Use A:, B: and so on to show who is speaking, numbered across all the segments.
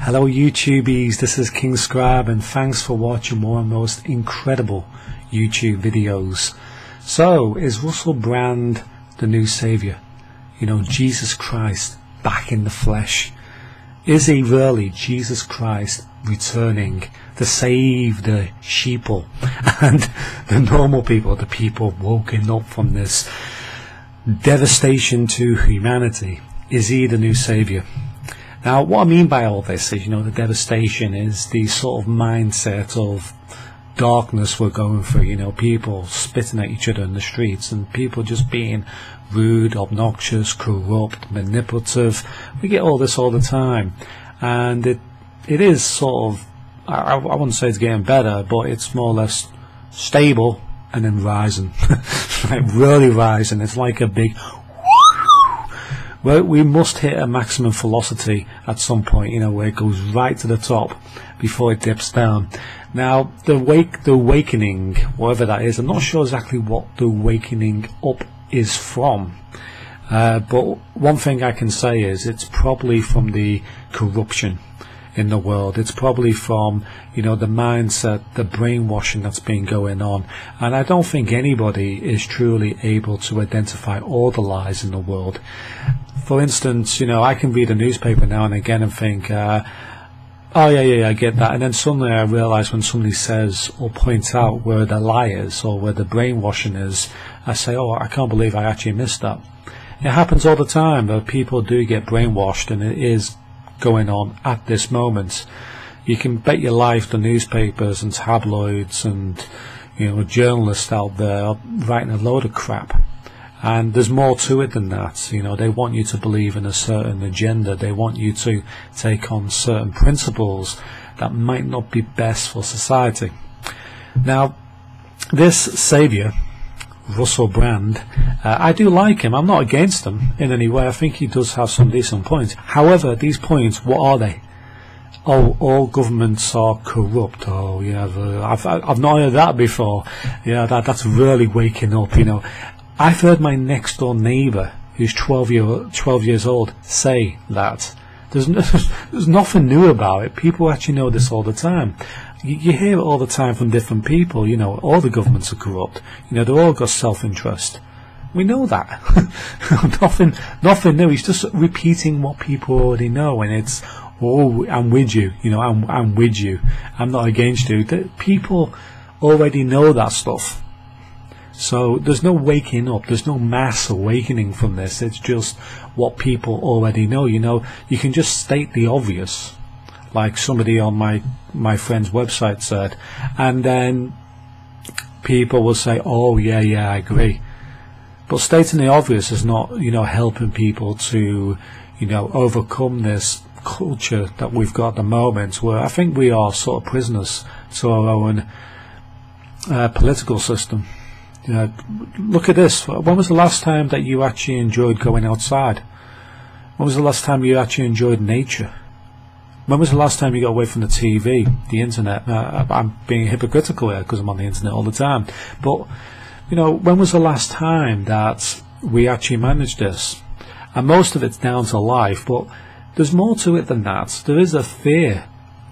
A: Hello YouTubies, this is King Scribe and thanks for watching more and most incredible YouTube videos. So, is Russell Brand the new saviour? You know, Jesus Christ back in the flesh. Is he really Jesus Christ returning to save the sheeple and the normal people, the people woken up from this devastation to humanity? Is he the new saviour? Now, what I mean by all this is, you know, the devastation is the sort of mindset of darkness we're going through, you know, people spitting at each other in the streets and people just being rude, obnoxious, corrupt, manipulative. We get all this all the time, and it is sort of, I wouldn't say it's getting better, but it's more or less stable and then rising. Like really rising. It's like a big well, we must hit a maximum velocity at some point, you know, where it goes right to the top before it dips down. Now, the awakening, whatever that is, I'm not sure exactly what the awakening up is from. But one thing I can say is it's probably from the corruption in the world. It's probably from, you know, the mindset, the brainwashing that's been going on. And I don't think anybody is truly able to identify all the lies in the world. For instance, you know, I can read a newspaper now and again and think, oh yeah, I get that. And then suddenly I realise when somebody says or points out where the lie is or where the brainwashing is, I say, oh, I can't believe I actually missed that. It happens all the time that people do get brainwashed, and it is going on at this moment. You can bet your life the newspapers and tabloids and, you know, journalists out there are writing a load of crap. And there's more to it than that. You know, they want you to believe in a certain agenda. They want you to take on certain principles that might not be best for society. Now, this saviour, Russell Brand, I do like him. I'm not against him in any way. I think he does have some decent points. However, these points, what are they? Oh, all governments are corrupt. Oh, yeah, I've not heard that before. Yeah, that's really waking up, you know. I've heard my next door neighbour, who's 12 years old, say that. There's nothing new about it. People actually know this all the time. You hear it all the time from different people. You know, all the governments are corrupt. You know, they've all got self-interest. We know that. nothing new. He's just repeating what people already know, and it's, oh, I'm with you. You know, I'm with you. I'm not against you. People already know that stuff. So there's no waking up, there's no mass awakening from this. It's just what people already know. You know, you can just state the obvious, like somebody on my friend's website said, and then people will say, oh yeah, I agree. But stating the obvious is not, you know, helping people to, you know, overcome this culture that we've got at the moment, where I think we are sort of prisoners to our own political system. You know, look at this. When was the last time that you actually enjoyed going outside? When was the last time you actually enjoyed nature? When was the last time you got away from the TV, the internet? I'm being hypocritical here because I'm on the internet all the time. But, you know, when was the last time that we actually managed this? And most of it's down to life, but there's more to it than that. There is a fear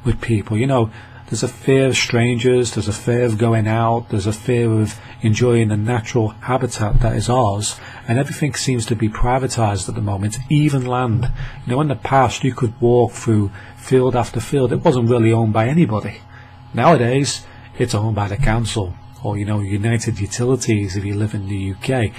A: with people, you know. There's a fear of strangers, there's a fear of going out, there's a fear of enjoying the natural habitat that is ours, and everything seems to be privatised at the moment, even land. You know, in the past you could walk through field after field. It wasn't really owned by anybody. Nowadays, it's owned by the council, or, you know, United Utilities if you live in the UK.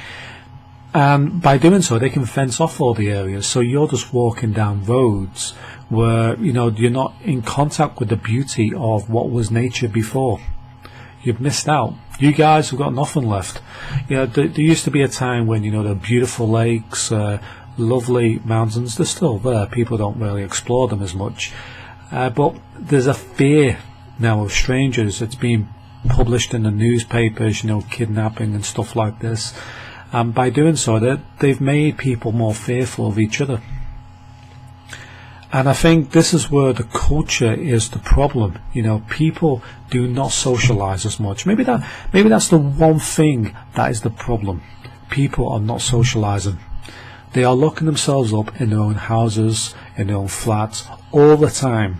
A: And by doing so, they can fence off all the areas, so you're just walking down roads where, you know, you're not in contact with the beauty of what was nature before. You've missed out. You guys have got nothing left. You know, there used to be a time when, you know, the beautiful lakes, lovely mountains, they're still there. People don't really explore them as much. But there's a fear now of strangers. It's being published in the newspapers, you know, kidnapping and stuff like this. And by doing so, they've made people more fearful of each other. And I think this is where the culture is the problem. You know, people do not socialise as much. Maybe that's the one thing that is the problem. People are not socialising. They are locking themselves up in their own houses, in their own flats, all the time,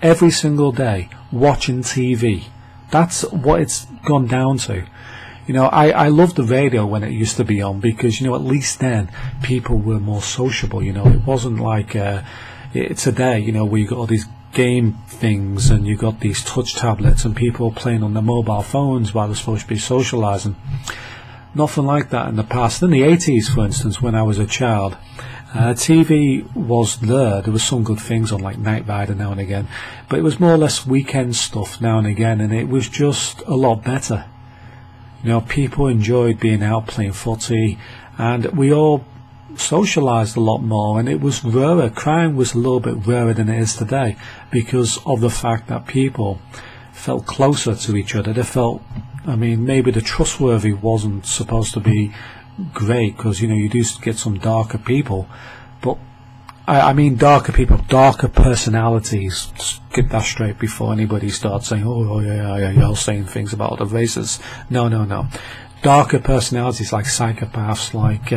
A: every single day, watching TV. That's what it's gone down to. You know, I love the radio when it used to be on, because, you know, at least then people were more sociable. You know, it wasn't like today, you know, where you got all these game things and you got these touch tablets and people playing on their mobile phones while they're supposed to be socializing. Nothing like that in the past. In the 80s, for instance, when I was a child, TV was there. There were some good things on, like Knight Rider now and again, but it was more or less weekend stuff now and again, and it was just a lot better. You know, people enjoyed being out playing footy, and we all socialised a lot more, and it was rarer. Crime was a little bit rarer than it is today, because of the fact that people felt closer to each other. They felt, I mean, maybe the trustworthy wasn't supposed to be great, because, you know, you do get some darker people, but I mean darker people, darker personalities. Just get that straight before anybody starts saying, oh yeah, you're saying things about other races. No. Darker personalities, like psychopaths, like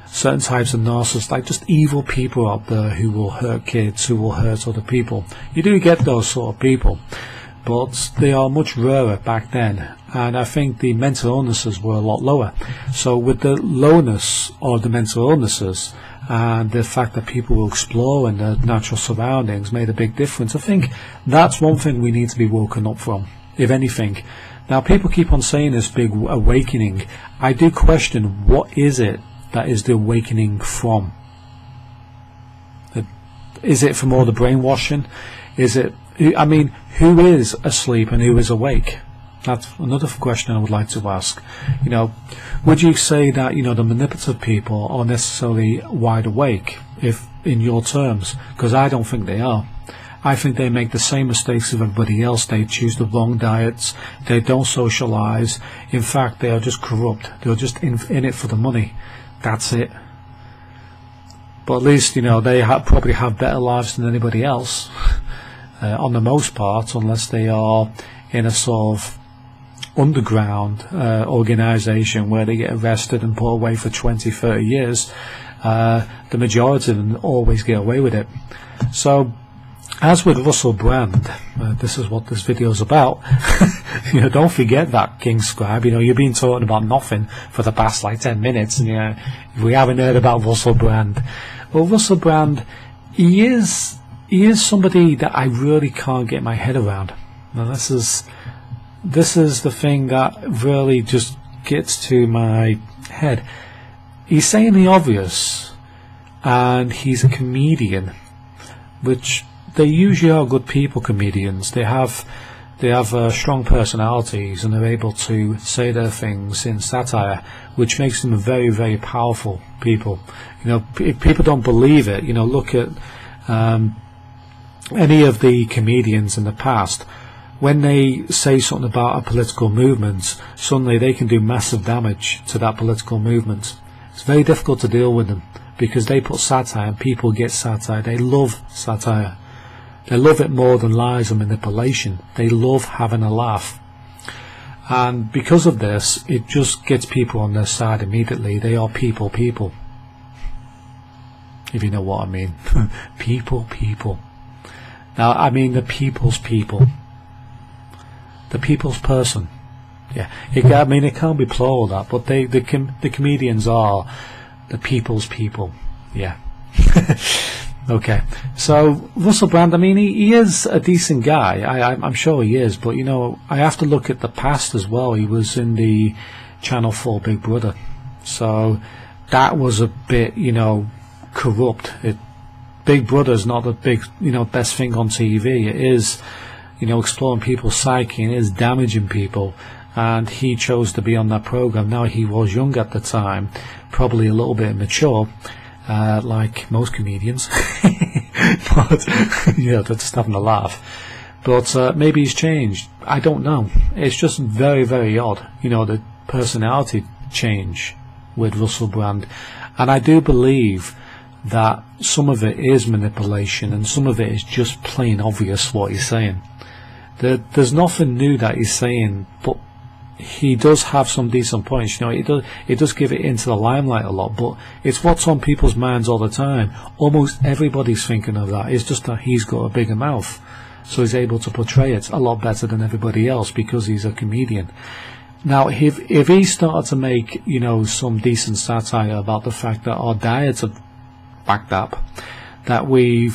A: certain types of narcissists, like just evil people out there who will hurt kids, who will hurt other people. You do get those sort of people, but they are much rarer back then, and I think the mental illnesses were a lot lower. So with the lowness of the mental illnesses and the fact that people will explore in their natural surroundings made a big difference. I think that's one thing we need to be woken up from, if anything. Now, people keep on saying this big awakening. I do question, what is it that is the awakening from? Is it from all the brainwashing? Is it, I mean, who is asleep and who is awake? That's another question I would like to ask. You know, would you say that, you know, the manipulative people are necessarily wide awake, if in your terms? Because I don't think they are. I think they make the same mistakes as everybody else. They choose the wrong diets. They don't socialize. In fact, they are just corrupt. They're just in it for the money. That's it. But at least, you know, they probably have better lives than anybody else, on the most part, unless they are in a sort of underground organisation where they get arrested and put away for 20-30 years. The majority of them always get away with it. So, as with Russell Brand, this is what this video is about. You know, don't forget that, King Scribe. You know, you've been talking about nothing for the past like 10 minutes, and, you know, we haven't heard about Russell Brand. Well, Russell Brand, he is somebody that I really can't get my head around. Now, this is the thing that really just gets to my head. He's saying the obvious, and he's a comedian, which they usually are good people, comedians. They have strong personalities, and they're able to say their things in satire, which makes them very, very powerful people. You know, if people don't believe it, you know, look at any of the comedians in the past. When they say something about a political movement, suddenly they can do massive damage to that political movement. It's very difficult to deal with them, because they put satire, and people get satire. They love satire. They love it more than lies and manipulation. They love having a laugh. And because of this, it just gets people on their side immediately. They are people. If you know what I mean. People. Now, I mean the people's people. The people's person. Yeah, I mean, it can't be plural, that, but the comedians are the people's people. Yeah. Okay, so Russell Brand, I mean, he is a decent guy. I'm sure he is, but, you know, I have to look at the past as well. He was in the Channel 4 Big Brother, so that was a bit, you know, corrupt. Big Brother's not the big, you know, best thing on TV. It is, you know, exploring people's psyche, and it is damaging people. And he chose to be on that program. Now, he was young at the time, probably a little bit immature, like most comedians. But, you know, they're just having a laugh. But maybe he's changed. I don't know. It's just very, very odd, you know, the personality change with Russell Brand. And I do believe that some of it is manipulation, and some of it is just plain obvious what he's saying. There's nothing new that he's saying, but he does have some decent points. He does give it into the limelight a lot, but it's what's on people's minds all the time. Almost everybody's thinking of that. It's just that he's got a bigger mouth, so he's able to portray it a lot better than everybody else because he's a comedian. Now, if he started to make, some decent satire about the fact that our diets are backed up, that we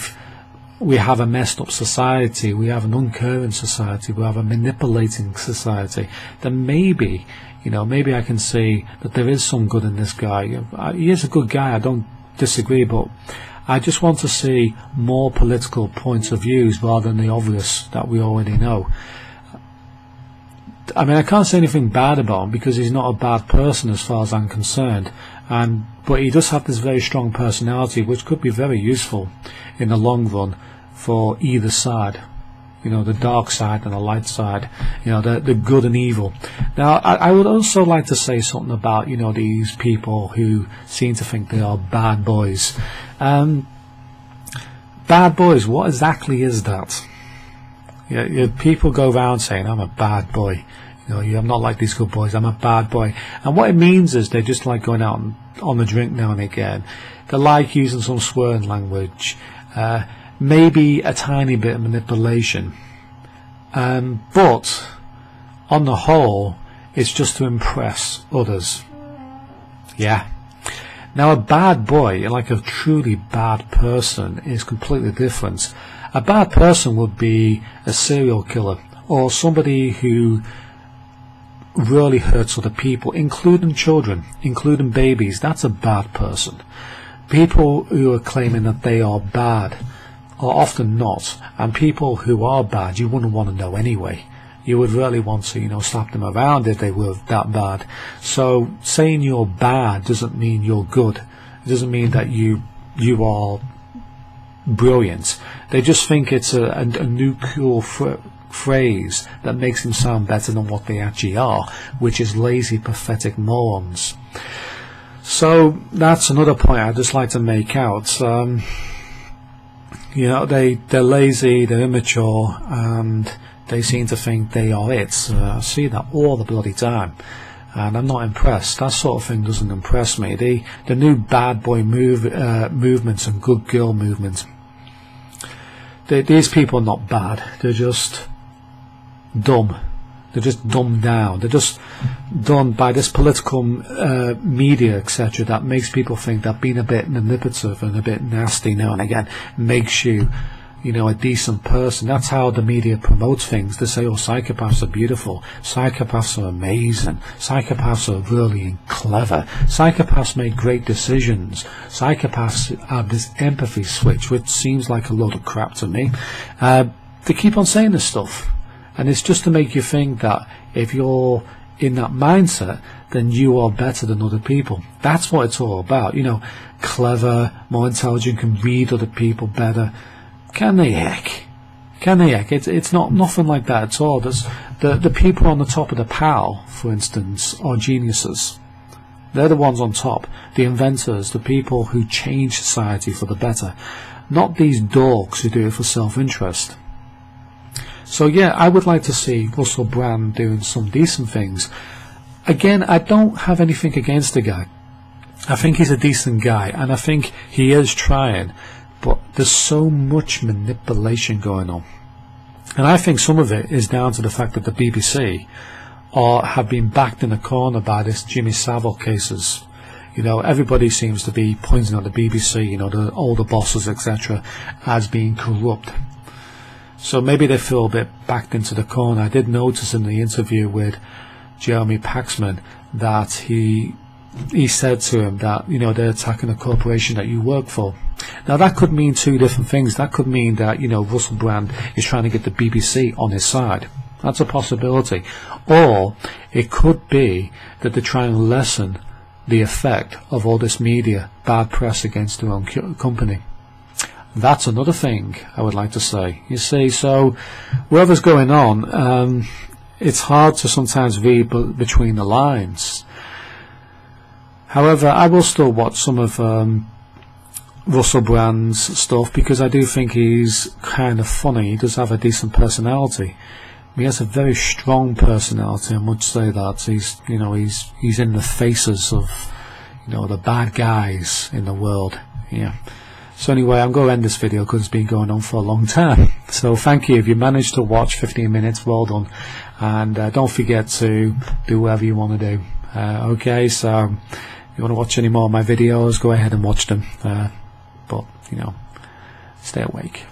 A: have a messed up society, we have an uncaring society, we have a manipulating society, then maybe I can see that there is some good in this guy. He is a good guy, I don't disagree, but I just want to see more political points of views rather than the obvious that we already know. I mean, I can't say anything bad about him because he's not a bad person as far as I'm concerned, but he does have this very strong personality which could be very useful in the long run for either side, the dark side and the light side, the good and evil. Now, I would also like to say something about, these people who seem to think they are bad boys. Bad boys, what exactly is that? People go around saying, I'm a bad boy. I'm not like these good boys, I'm a bad boy. And what it means is they just like going out on the drink now and again. They like using some swearing language, maybe a tiny bit of manipulation. But on the whole, it's just to impress others. Yeah. Now, a bad boy, like a truly bad person, is completely different. A bad person would be a serial killer or somebody who really hurts other people, including children, including babies. That's a bad person. People who are claiming that they are bad are often not, and people who are bad you wouldn't want to know anyway. You would really want to, slap them around if they were that bad. So saying you're bad doesn't mean you're good. It doesn't mean that you are brilliant. They just think it's a new cool phrase that makes them sound better than what they actually are, which is lazy, pathetic morons. So that's another point I'd just like to make out. They're lazy, they're immature, and they seem to think they are it. I see that all the bloody time, and I'm not impressed. That sort of thing doesn't impress me. The new bad boy movements and good girl movement, these people are not bad, they're just dumb. They're just dumbed down. They're just done by this political media, etc., that makes people think that being a bit manipulative and a bit nasty now and again makes you, a decent person. That's how the media promotes things. They say, oh, psychopaths are beautiful. Psychopaths are amazing. Psychopaths are really clever. Psychopaths make great decisions. Psychopaths have this empathy switch, which seems like a load of crap to me. They keep on saying this stuff. And it's just to make you think that if you're in that mindset, then you are better than other people. That's what it's all about. Clever, more intelligent, can read other people better. Can they heck? It's not nothing like that at all. There's the people on the top of the pile, for instance, are geniuses. They're the ones on top. The inventors, the people who change society for the better. Not these dorks who do it for self-interest. So yeah, I would like to see Russell Brand doing some decent things. Again, I don't have anything against the guy. I think he's a decent guy, and I think he is trying, but there's so much manipulation going on. And I think some of it is down to the fact that the BBC have been backed in a corner by this Jimmy Savile cases. Everybody seems to be pointing at the BBC, the older bosses, etc., as being corrupt. So maybe they feel a bit backed into the corner. I did notice in the interview with Jeremy Paxman that he said to him that, they're attacking a corporation that you work for. Now that could mean two different things. That could mean that, Russell Brand is trying to get the BBC on his side. That's a possibility. Or it could be that they're trying to lessen the effect of all this media, bad press against their own company. That's another thing I would like to say. You see, so whatever's going on, it's hard to sometimes read between the lines. However, I will still watch some of Russell Brand's stuff because I do think he's kind of funny. He does have a decent personality. he has a very strong personality. I must say that he's in the faces of the bad guys in the world. Yeah. So anyway, I'm going to end this video because it's been going on for a long time. So thank you. If you managed to watch 15 minutes, well done. And don't forget to do whatever you want to do. Okay, so if you want to watch any more of my videos, go ahead and watch them. But stay awake.